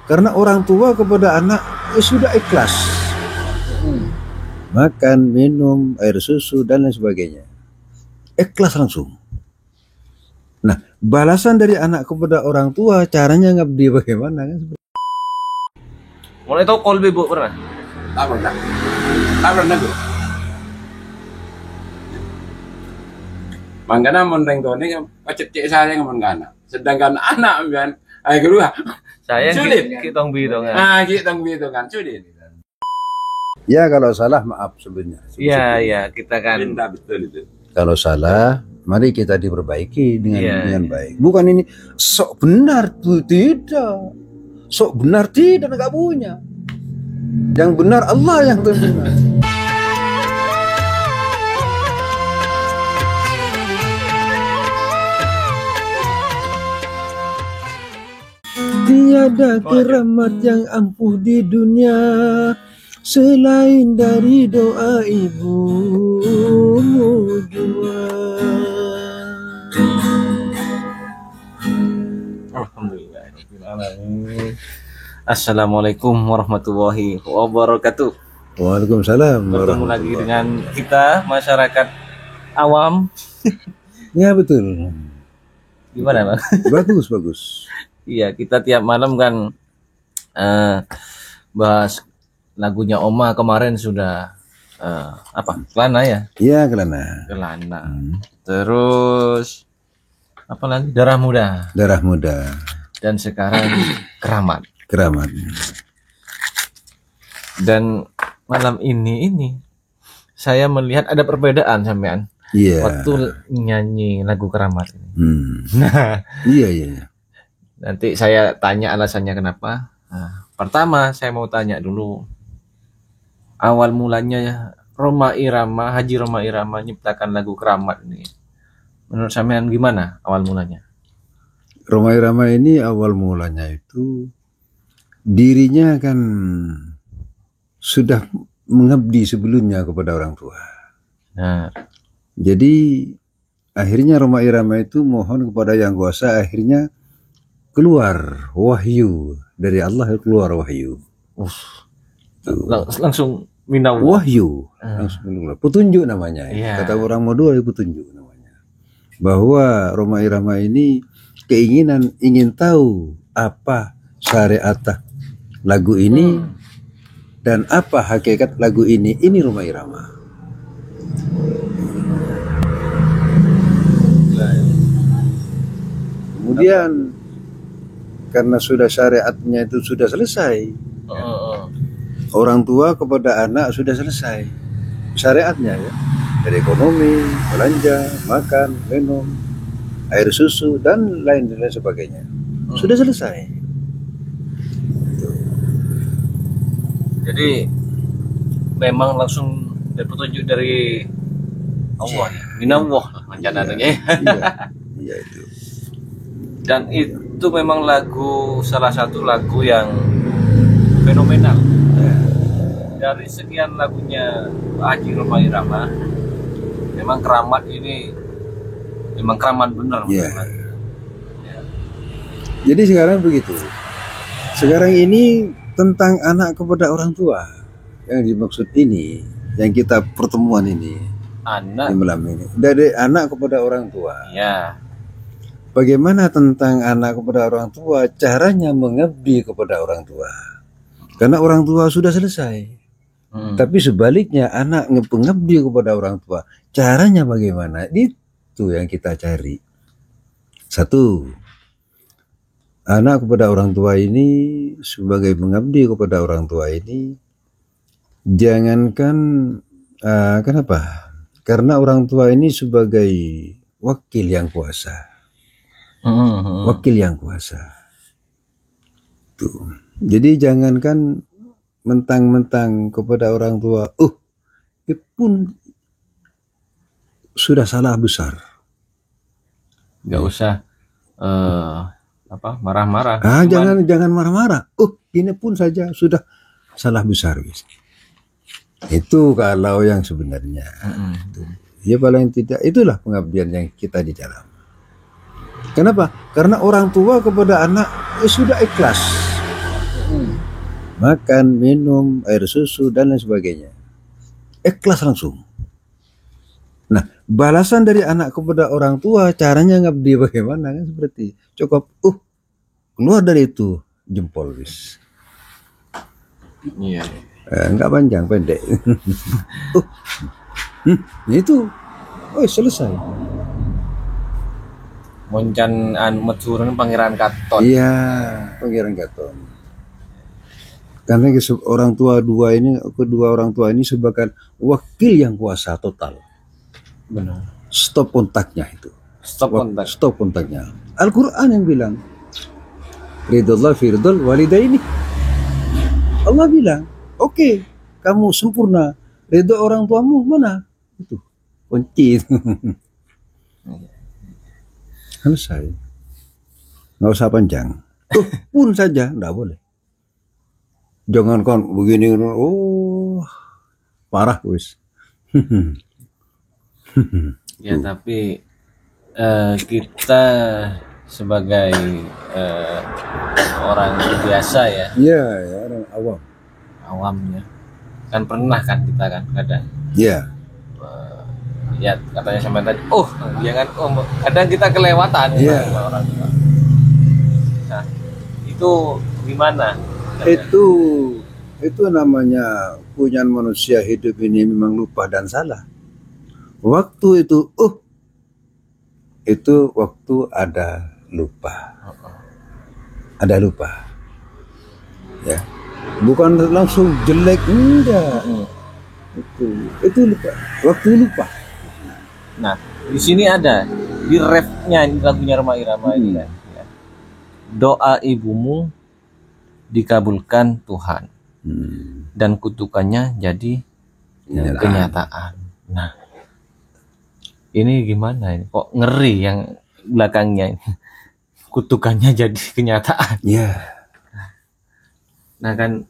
Karena orang tua kepada anak sudah ikhlas. Makan, minum, air susu dan lain sebagainya. Ikhlas langsung. Nah, balasan dari anak kepada orang tua caranya ngabdi bagaimana kan? Mulai tahu kolbe bu pernah? Tak pernah bu. Mangkana mondeng tone pacet cek saya ngomong kana. Sedangkan anak kan ay kedua. Saya Sulit. kita bidong ya. Nah, kita gitu kan sulit. Ya kalau salah maaf sebenarnya. Iya, kita kan Benda betul itu. Kalau salah, mari kita diperbaiki Iya. dengan baik. Bukan ini sok benar tuh tidak, sok benar tidak nggak punya. Yang benar Allah yang benar. Tiada keramat yang ampuh di dunia selain dari doa ibumu jua. Alhamdulillah. Assalamualaikum warahmatullahi wabarakatuh. Waalaikumsalam. Bertemu lagi dengan kita masyarakat awam. Ya betul. Gimana bang? Bagus. Iya, kita tiap malam kan bahas lagunya Oma kemarin sudah Kelana ya? Iya Kelana. Terus apa lagi? Darah Muda. Darah Muda. Dan sekarang Keramat. Dan malam ini saya melihat ada perbedaan sampean. Iya. Waktu nyanyi lagu Keramat ini. Nah, iya. Nanti saya tanya alasannya kenapa. Nah, pertama saya mau tanya dulu awal mulanya ya Haji Rhoma Irama nyiptakan lagu Keramat ini. Menurut sampean gimana awal mulanya? Rhoma Irama ini awal mulanya itu dirinya kan sudah mengabdi sebelumnya kepada orang tua. Nah, jadi akhirnya Rhoma Irama itu mohon kepada Yang Kuasa, akhirnya keluar wahyu dari Allah, keluar wahyu. langsung minawah. Wahyu, langsung keluar. Petunjuk namanya. Iya. Kata orang Madura petunjuk namanya. Bahwa Rhoma Irama ini keinginan ingin tahu apa syariat lagu ini dan apa hakikat lagu ini Rhoma Irama. Kemudian karena sudah syariatnya itu sudah selesai, orang tua kepada anak sudah selesai syariatnya ya, dari ekonomi, belanja, makan, minum, air susu dan lain sebagainya sudah selesai. Jadi memang langsung ada petunjuk dari Allah. Minawah rencananya. Iya itu. Dan itu memang salah satu lagu yang fenomenal. Dari sekian lagunya Haji Rhoma Irama, memang Keramat ini memang keramat benar. Iya. Jadi sekarang begitu. Sekarang ini tentang anak kepada orang tua yang dimaksud ini, yang kita pertemuan ini, Anak. di malam ini, dari anak kepada orang tua. Ya. Bagaimana tentang anak kepada orang tua, caranya mengabdi kepada orang tua. Karena orang tua sudah selesai. Tapi sebaliknya anak mengabdi kepada orang tua, caranya bagaimana? Itu yang kita cari. Satu, anak kepada orang tua ini sebagai mengabdi kepada orang tua ini, jangankan kenapa? Karena orang tua ini sebagai wakil yang kuasa. Wakil yang kuasa. Tuh. Jadi jangankan mentang-mentang kepada orang tua, itu pun sudah salah besar. Gak usah marah-marah. Jangan marah-marah. Ini pun saja sudah salah besar. Itu kalau yang sebenarnya. Ya paling tidak itulah pengabdian yang kita di dalam. Kenapa? Karena orang tua kepada anak sudah ikhlas. makan, minum, air susu dan lain sebagainya. Ikhlas langsung. Nah, balasan dari anak kepada orang tua caranya ngabdi bagaimana kan seperti cukup keluar dari itu jempol wis. Iya. Enggak panjang, pendek. Itu selesai. Moncan meturun Pangeran Katon. Iya, Pangeran Katon. Karena kedua orang tua ini sebagai wakil yang kuasa total. Benar. Stop kontaknya itu. Stop kontaknya. Al-Quran yang bilang, ridallah firdal walidaini. Allah bilang, oke, kamu sempurna. Ridho orang tuamu mana? Itu kunci itu. Selesai. Nggak usah panjang. Pun saja, nggak boleh. Jangan kan begini, parah wis. Ya tapi kita sebagai orang biasa ya. Iya, orang awamnya kan pernah kan kita kan kadang. Iya. Ya katanya sampai tadi, jangan kadang kita kelewatan sama orang tua. Nah, itu gimana? Itu namanya punya manusia hidup ini memang lupa dan salah. Waktu itu waktu ada lupa. Ya. Bukan langsung jelek, enggak. Itu lupa. Waktu lupa. Nah, di sini ada di refnya ini lagunya Rhoma Irama ini kan. Ya. Doa ibumu dikabulkan Tuhan. Dan kutukannya jadi kenyataan. Nah, ini gimana ini? Kok ngeri yang belakangnya ini? Kutukannya jadi kenyataan. Iya. Nah kan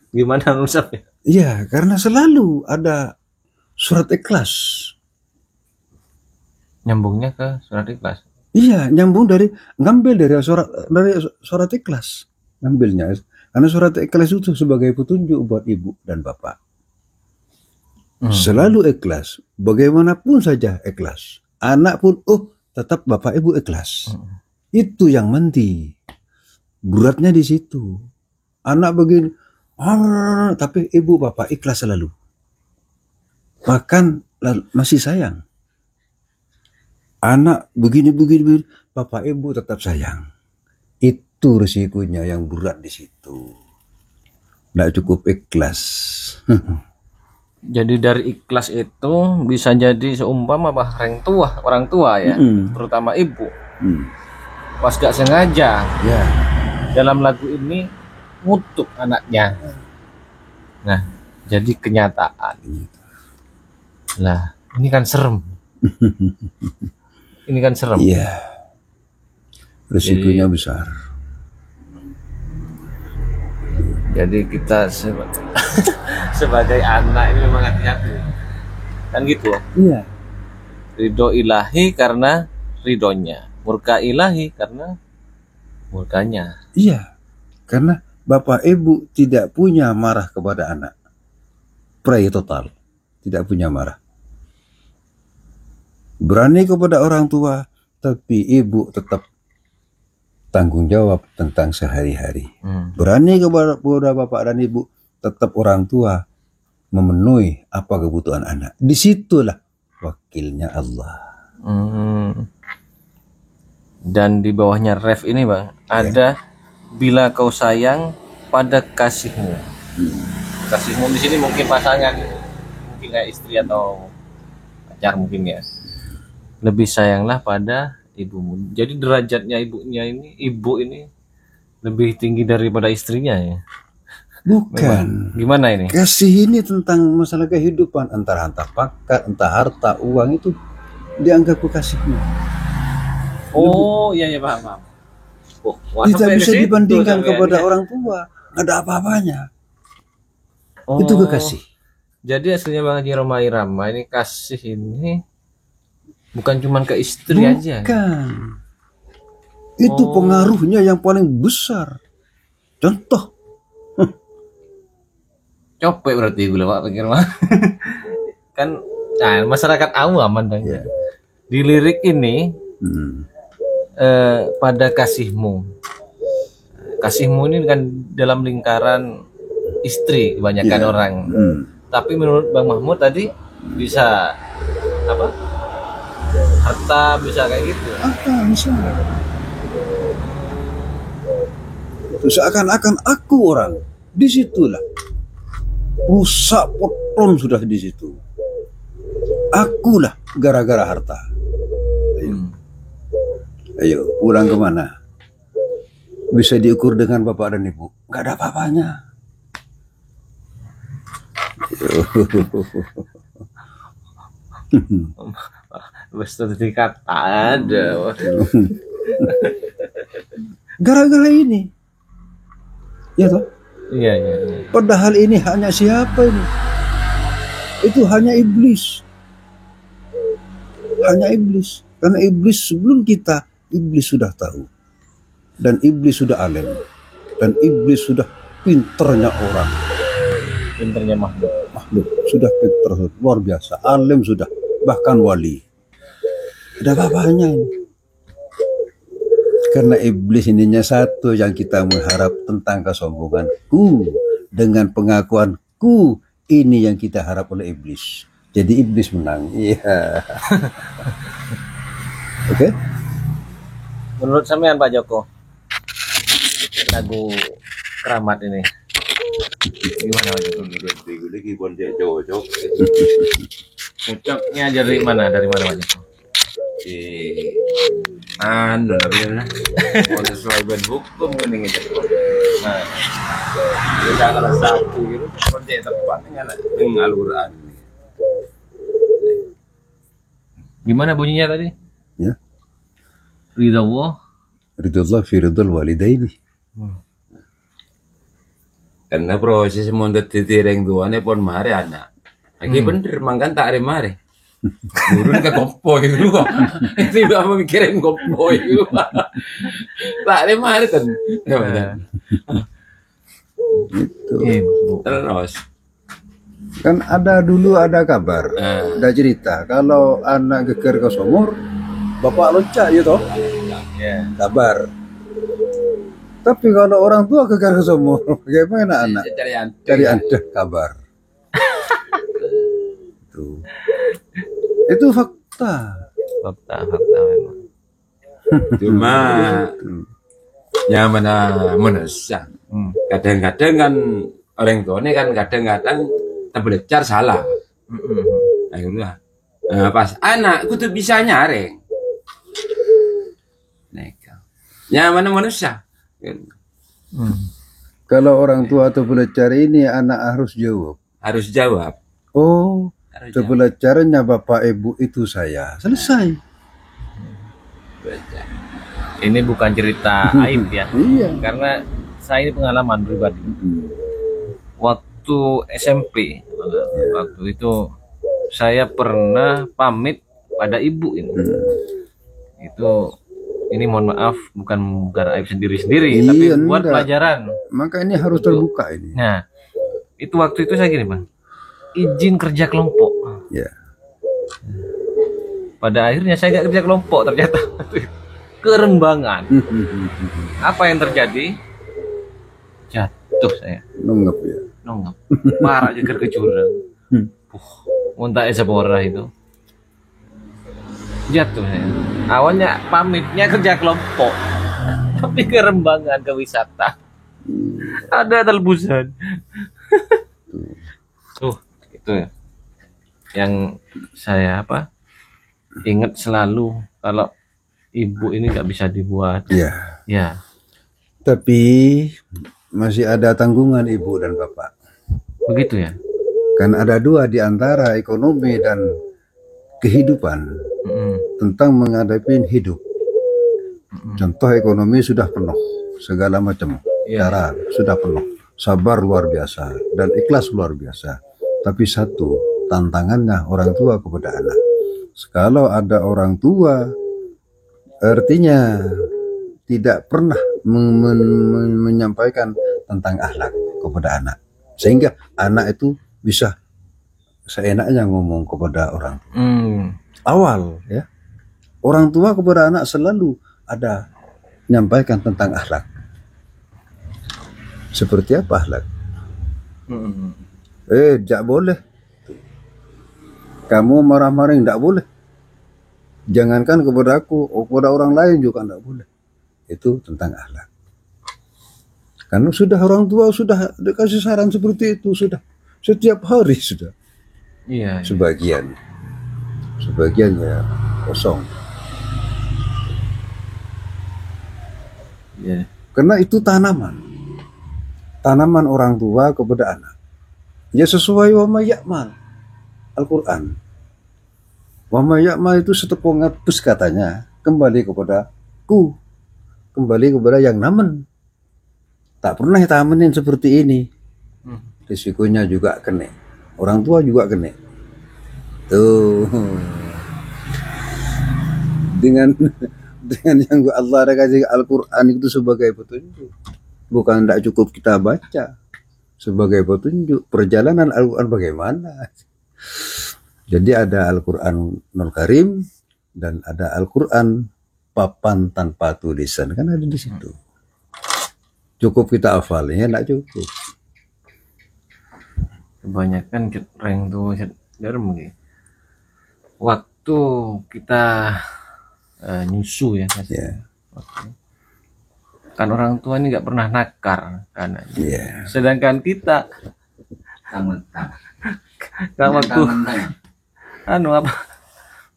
gimana Nusaf ya? Iya, karena selalu ada surat ikhlas. Nyambungnya ke surat ikhlas. Iya, ngambil dari surat ikhlas. Ngambilnya. Karena surat ikhlas itu sebagai petunjuk buat ibu dan bapak. Selalu ikhlas. Bagaimanapun saja ikhlas. Anak pun, tetap bapak ibu ikhlas. Itu yang menti. Beratnya di situ. Anak begini, tapi ibu bapak ikhlas selalu. Bahkan masih sayang. Anak begini, bapak ibu tetap sayang. Itu resikonya yang berat di situ. Nggak cukup ikhlas. Jadi dari ikhlas itu bisa jadi seumpama orang tua ya, terutama ibu. Pas gak sengaja, dalam lagu ini ngutuk anaknya. Nah, jadi kenyataan. Nah, ini kan serem. Iya. Risikonya besar. Jadi kita sebagai anak ini memang hati-hati. Kan gitu. Iya. Ridho ilahi karena ridhonya. Murka ilahi karena murkanya. Iya. Karena bapak ibu tidak punya marah kepada anak. Pray total. Tidak punya marah. Berani kepada orang tua, tapi ibu tetap tanggung jawab tentang sehari-hari. Berani kepada bapak dan ibu, tetap orang tua memenuhi apa kebutuhan anak. Disitulah wakilnya Allah. Dan di bawahnya ref ini bang, ada bila kau sayang pada kasihmu. Kasihmu di sini mungkin pasangan, mungkin kayak istri atau pacar mungkin ya. Lebih sayanglah pada ibumu. Jadi derajatnya ibu ini lebih tinggi daripada istrinya ya. Bukan. Gimana ini? Kasih ini tentang masalah kehidupan, entah pakat, entah harta, uang itu dianggap kasihnya. Oh iya paham. Tidak bisa dibandingkan kepada orang tua. Ada apa-apanya. Itu kekasih. Jadi aslinya Bang Haji Rhoma Irama ini kasih ini bukan cuma ke istri aja. Bukan. Itu pengaruhnya yang paling besar. Contoh, Copek berarti gue Pak pikir mah. Kan masyarakat awam dong. Ya. Di lirik ini Hmm. pada kasihmu. Kasihmu ini kan dalam lingkaran istri kebanyakan Ya. orang. Hmm. Tapi menurut Bang Mahmud tadi bisa apa? Harta bisa kayak gitu. Bisa. Itu seakan-akan aku orang. Disitulah rusak potong sudah di situ. Akulah gara-gara harta. Ayo, pulang kemana? Bisa diukur dengan bapak dan ibu. Gak ada apa-apanya. Bersertifikat ada. Gara-gara ini. Ya toh? Iya. Padahal ini hanya siapa ini? Itu hanya iblis. Hanya iblis. Karena iblis sebelum kita, iblis sudah tahu. Dan iblis sudah alim. Dan iblis sudah pinternya orang. Pinternya makhluk. Makhluk sudah pinter, luar biasa. Alim sudah, bahkan wali. Ada apa-apanya ini. Karena iblis ininya satu yang kita mengharap tentang kesombonganku. Dengan pengakuanku, ini yang kita harap oleh iblis. Jadi iblis menang. Iya. Oke? Menurut sampean Pak Joko, lagu Keramat ini gimana Pak Joko? Cocoknya dari mana Pak Joko? Kalau sesuai ben hukum mending itu. Nah, kita kalau satu gitu project tepat dengan Al-Qur'an. Gimana bunyinya tadi? Ya. Ridha Allah. Ridullah fi ridul walidaini. Karena proses mundet titireng tuane pun mare anak. Lagi bener mangkan tak mare. Turun ke kompo itu kok. Itu udah mikirin kompo itu. Tak mare kan. Gitu. Terus Kan dulu ada kabar, ada cerita kalau anak geger ke sumur, bapak loncat ya toh, Ya. kabar. Tapi kalau orang tua geger ke sumur, bagaimana anak? Cari anda kabar. Itu fakta. Fakta memang. Cuma nyaman manusia. Kadang-kadang kan orang tua ini kan kadang-kadang belajar salah. Ayolah. Nah, pas anak tuh bisa nyaring. Nyaman manusia. Kalau orang tua atau belajar ini anak harus jawab. Harus jawab. Oh, Harus belajarnya bapak ibu itu saya. Selesai. Ini bukan cerita aib ya. Iya. Karena saya ini pengalaman pribadi. Waktu SMP, waktu itu saya pernah pamit pada ibu ini. Itu ini mohon maaf bukan aib sendiri-sendiri, Iya, tapi buat enggak. pelajaran. Maka ini harus terbuka ini. Nah, itu waktu itu saya gini Bang, izin kerja kelompok. Ya. Pada akhirnya saya nggak kerja kelompok ternyata. Kerembangan. Apa yang terjadi? Jatuh saya. Nunggep ya. Nonggap. Parah jeger ke jurang. Muntah Esapora itu. Jatuh saya. Awalnya pamitnya kerja kelompok. Tapi kerembangan ke wisata. Ada telbusan. Tuh, itu ya. Yang saya ingat selalu kalau ibu ini nggak bisa dibuat. Iya. Ya. Tapi masih ada tanggungan ibu dan bapak. Begitu ya. Kan ada dua di antara ekonomi dan kehidupan tentang menghadapi hidup. Contoh ekonomi sudah penuh, segala macam cara sudah penuh, sabar luar biasa dan ikhlas luar biasa. Tapi satu tantangannya orang tua kepada anak. Kalau ada orang tua, artinya tidak pernah menyampaikan tentang akhlak kepada anak. Sehingga anak itu bisa seenaknya ngomong kepada orang tua. Awal ya, orang tua kepada anak selalu ada menyampaikan tentang akhlak. Seperti apa akhlak? Tidak boleh. Kamu marah-marah tidak boleh. Jangankan kepada aku, kepada orang lain juga tidak boleh. Itu tentang akhlak. Karena sudah orang tua sudah dikasih saran seperti itu, sudah setiap hari sudah. Iya. Sebagian ya kosong. Iya. Karena itu tanaman orang tua kepada anak. Ya sesuai wa ma ya'mal Al-Quran. Wa ma ya'mal itu setepung ngapus katanya, kembali kepada ku, kembali kepada yang namen. Tak pernah kita amenin seperti ini. Risikonya juga kena. Orang tua juga kena. Tuh. Dengan yang Allah ada kasih Al-Quran itu sebagai petunjuk. Bukan tidak cukup kita baca. Sebagai petunjuk. Perjalanan Al-Quran bagaimana. Jadi ada Al-Quranul Karim dan ada Al-Quran papan tanpa tulisan. Kan ada di situ. Cukup kita hafalnya, tidak cukup. Kebanyakan orang tuh jarang gitu. Waktu kita nyusu ya, kan orang tua ini nggak pernah nakar kan. Sedangkan kita kan waktu apa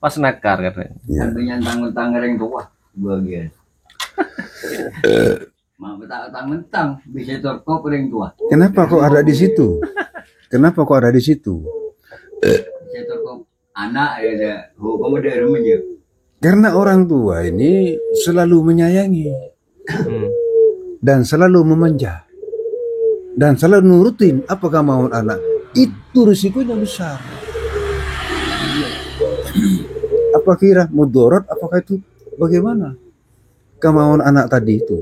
pas nakar katanya. Tentunya tang-tang orang tua bagian. Mau mentang-mentang bisa terkop orang tua. Kenapa kok ada di situ? Kenapa kok ada di situ? Bisa terkop anak ya, hukum ada rumahnya. Karena orang tua ini selalu menyayangi dan selalu memanja dan selalu nurutin apa kemauan anak. Itu risikonya besar. Apa kira mudarat? Apakah itu bagaimana kemauan anak tadi itu?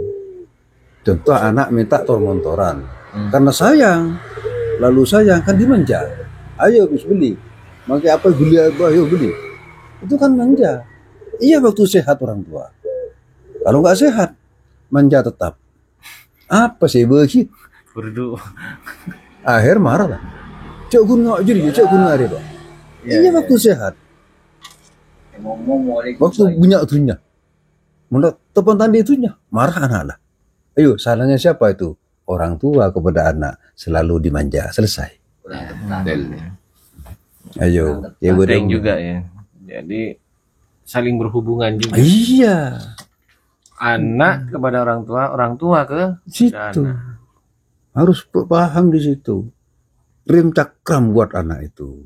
Contoh anak minta tor-montoran karena sayang, lalu sayang kan dimanja. Ayo bis beli, pakai apa beli apa, ayo beli. Itu kan manja. Iya waktu sehat orang tua. Kalau nggak sehat, manja tetap. Apa sih bagi? Berdu. Akhir marah lah. Cok gunung jadi, cok gunung ada pak. Iya waktu sehat. Waktu punya itunya, menurut tepan tadi itunya marah anak lah. Ayo salahnya siapa itu? Orang tua kepada anak selalu dimanja. Selesai. Ayo, ya Penting juga ya. Jadi saling berhubungan juga. Iya. Anak kepada orang tua ke Situ. anak. Harus paham di situ. Rem cakram buat anak itu.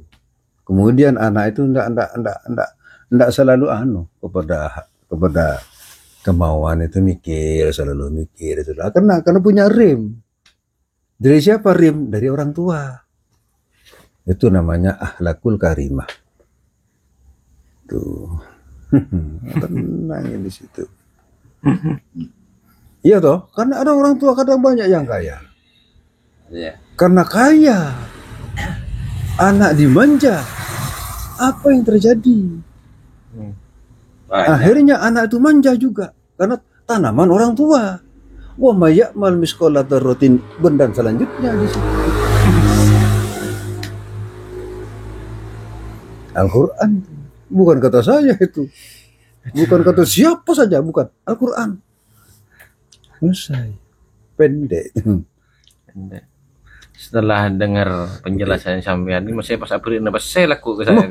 Kemudian anak itu enggak selalu kepada kemauan itu selalu mikir itu. Karena punya rem. Dari siapa rem? Dari orang tua. Itu namanya akhlakul karimah. Tuh. Tenang di situ. Iya toh, karena ada orang tua kadang banyak yang kaya. Karena kaya, anak dimanja. Apa yang terjadi? Akhirnya anak itu manja juga karena tanaman orang tua. Wa may ya'mal misqala dzarratin dan selanjutnya di situ. Al-Quran bukan kata saya itu, bukan kata siapa saja, bukan Al-Quran. Selesai, pendek. Setelah dengar penjelasan sampean ini, saya pas April napa saya laku ke saya.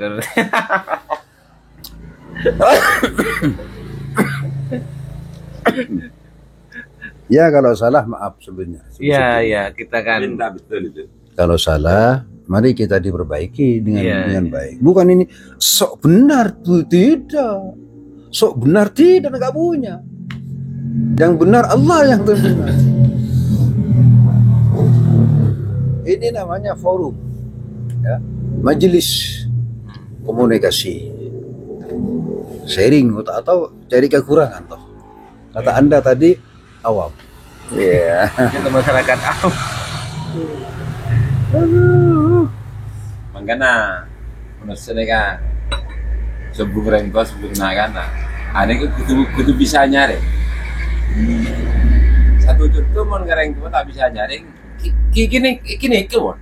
Ya kalau salah maaf sebenarnya. Iya, kita kan. Betul itu. Kalau salah, mari kita diperbaiki dengan baik. Bukan ini sok benar tuh tidak, sok benar tidak nggak punya. Yang benar Allah yang benar. Ini namanya forum, ya, majelis komunikasi, sharing atau cari kekurangan toh. Kata Anda tadi awam. Kita masyarakat awam. Makanya menurut saya kan sebelum rengko sebelum nakan ada kudu bisa nyaring. Satu contoh mon rengko tak bisa nyaring. Kini kemon.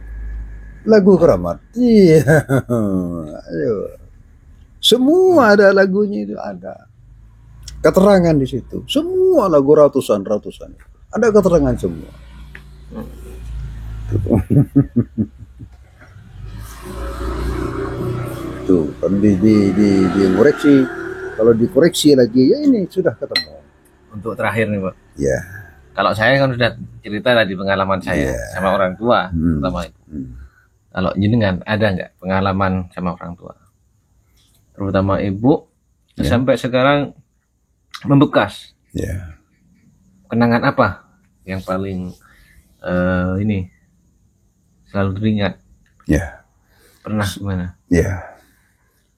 Lagu keramat. Iya. Ayo. Semua ada lagunya itu ada. Keterangan di situ. Semua lagu ratusan. Ada keterangan semua. Tuh, kalau dikoreksi, kalau dikoreksi lagi ya ini sudah ketemu. Untuk terakhir nih Pak, Ya. kalau saya kan sudah cerita tadi pengalaman saya sama orang tua, terutama itu. Kalau jenengan ada nggak pengalaman sama orang tua, terutama ibu sampai sekarang membekas? Ya. Kenangan apa yang paling ini selalu teringat? Ya. Pernah gimana? Ya.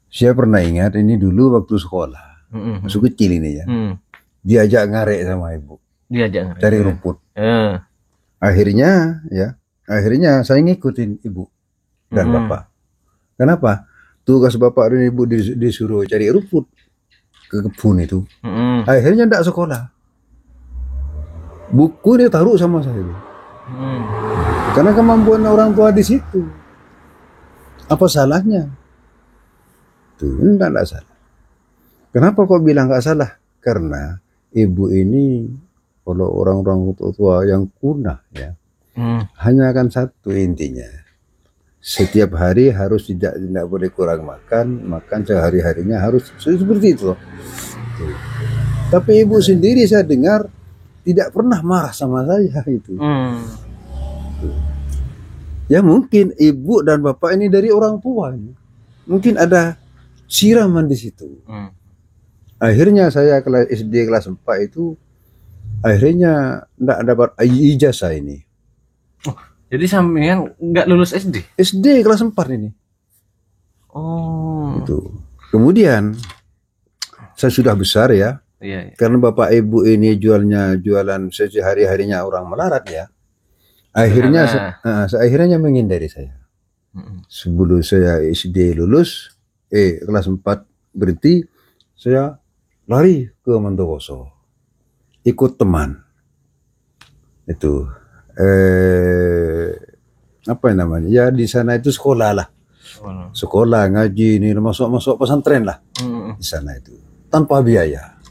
Saya pernah ingat ini dulu waktu sekolah. Masuk kecil ini ya. Diajak ngarek sama ibu. Diajak Cari rumput. Ya. Akhirnya saya ngikutin ibu dan bapak. Kenapa? Tugas bapak dan ibu disuruh cari rumput ke kebun itu. Akhirnya tidak sekolah. Buku dia taruh sama saya. Karena kemampuan orang tua di situ. Apa salahnya? Tuh, enggak salah. Kenapa kok bilang nggak salah? Karena ibu ini kalau orang-orang tua yang kuno ya, hanya akan satu intinya. Setiap hari harus tidak boleh kurang makan sehari-harinya harus seperti itu. Tuh. Tapi ibu sendiri saya dengar tidak pernah marah sama saya itu. Ya mungkin ibu dan bapak ini dari orang tua. Mungkin ada siraman di situ. Akhirnya saya kelas SD kelas 4 itu akhirnya enggak dapat ijazah ini. Oh, jadi sampean nggak lulus SD? SD kelas 4 ini. Oh. Itu. Kemudian saya sudah besar ya. Iya. Karena bapak ibu ini jualan sehari-harinya orang melarat ya. Akhirnya akhirnya menghindari saya. Sebelum saya SD lulus, kelas 4 berhenti, saya lari ke Mandowoso. Ikut teman. Itu apa namanya? Ya di sana itu sekolah lah. Sekolah ngaji ini masuk pesantren lah. Di sana itu tanpa biaya.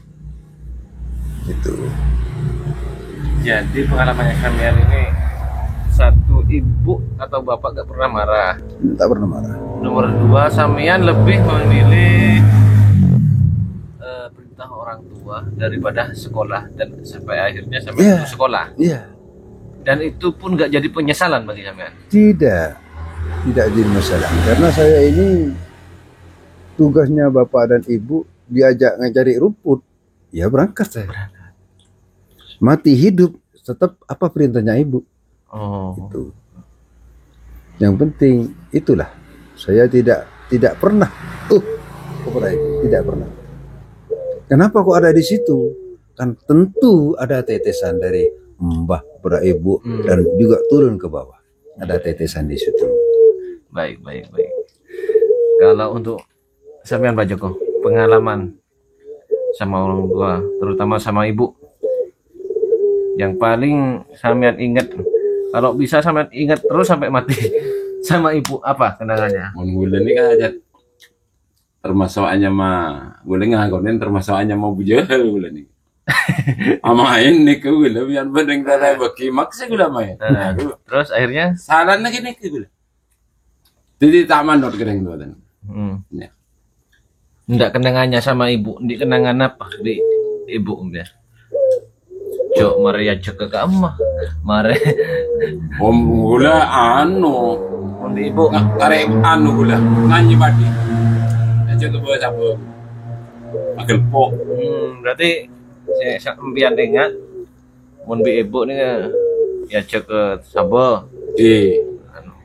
Itu. Jadi pengalamannya sampean ini satu, ibu atau bapak gak pernah marah. Tak pernah marah. Nomor 2, sampean lebih memilih perintah orang tua daripada sekolah dan sampai akhirnya sampai sekolah. Iya. Dan itu pun gak jadi penyesalan bagi sampean. Tidak jadi masalah. Karena saya ini tugasnya bapak dan ibu diajak ngajari rumput, ya berangkat saya. Mati hidup tetap apa perintahnya ibu. Itu. Yang penting itulah. Saya tidak pernah kepada ibu, tidak pernah. Kenapa kok ada di situ? Kan tentu ada tetesan dari mbah kepada ibu dan juga turun ke bawah. Ada tetesan di situ. Baik. Kalau untuk sampean Pak Joko, pengalaman sama orang tua, terutama sama ibu, yang paling sampean ingat, kalau bisa sampean ingat terus sampai mati, sama ibu, apa kenangannya? Bulan ini kan aja termasukannya mah boleh ngakonin termasukannya mau bujel bulan ini. Amain nih ke bulan biar bedeng tanah bagi maksa gula main. Terus akhirnya salah lagi nih ke bulan. Jadi taman dot kering tuh dan. Nggak kenangannya sama ibu, di kenangan apa di ibu ya? Cok Maria cek ke kamu, mare. Om gula anu, om di ibu. Karek anu gula, nganyi padi. Aja tuh buat apa? Agel po. Berarti saya sampean ingat, mon bi ibu nih ya cek ke sabo.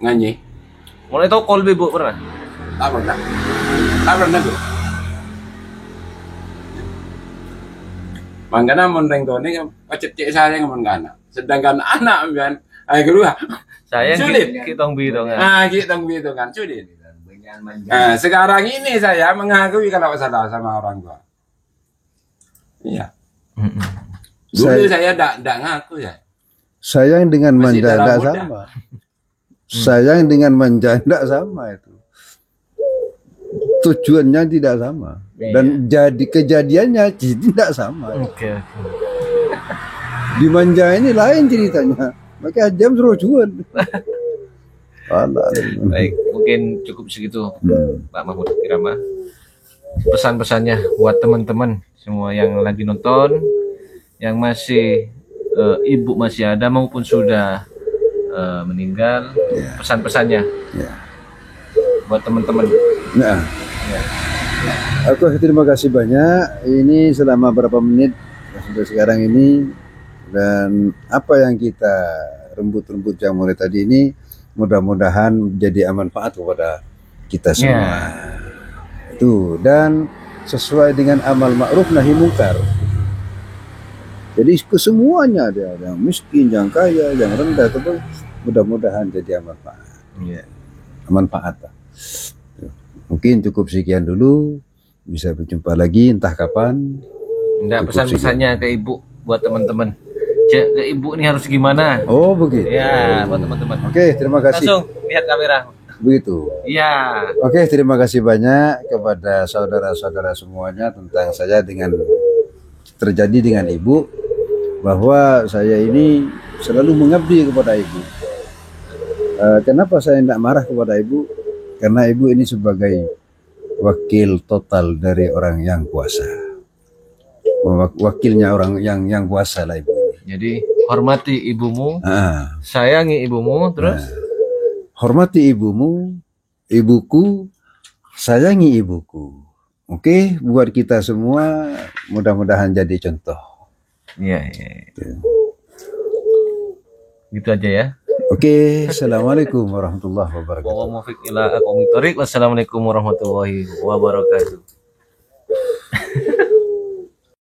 Nganyi. Mulai tau kol ibu pernah? Tak pernah gue. Mangkana mon reng tone pacet cek saya ngomong kana. Sedangkan anak kan ayo kedua Saya Sulit. kita bilang kan. Nah, gitu begitu kan, sulit. Banyak manja. Nah, sekarang ini saya mengakui kalau salah sama orang tua. Iya. Dulu saya enggak ngaku ya. Sayang dengan Masih manja dalam tidak muda. sama. Sayang dengan manja tidak sama itu. Tujuannya tidak sama dan jadi kejadiannya tidak sama. Oke. Di manja ini lain ceritanya. Makanya jam suruh cuan. Baik, mungkin cukup segitu Pak Mahmud Irama. Pesan-pesannya buat teman-teman semua yang lagi nonton, yang masih ibu masih ada maupun sudah meninggal, pesan-pesannya buat teman-teman. Nah, aku terima kasih banyak. Ini selama berapa menit sampai sekarang ini, dan apa yang kita rembut-rembut yang mulai tadi ini mudah-mudahan jadi manfaat kepada kita semua. Itu dan sesuai dengan amal ma'ruf nahi mungkar. Jadi kesemuanya ada yang miskin, yang kaya, yang rendah, tapi mudah-mudahan jadi manfaat. Manfaat. Mungkin cukup sekian dulu. Bisa berjumpa lagi entah kapan. Enggak, pesan-pesannya ke ibu buat teman-teman. Ke ibu ini harus gimana? Oh begitu. Ya, buat teman-teman. Oke, terima kasih. Langsung lihat kamera. Begitu. Iya. Oke, terima kasih banyak kepada saudara-saudara semuanya tentang saya dengan terjadi dengan ibu, bahwa saya ini selalu mengabdi kepada ibu. Kenapa saya tidak marah kepada ibu? Karena ibu ini sebagai wakil total dari orang yang kuasa. Wakilnya orang yang kuasa lah ibu ini. Jadi hormati ibumu, sayangi ibumu, terus hormati ibumu, ibuku, sayangi ibuku. Oke, buat kita semua mudah-mudahan jadi contoh. Iya. Gitu aja ya. Oke, assalamualaikum warahmatullahi wabarakatuh. Wassalamualaikum warahmatullahi wabarakatuh.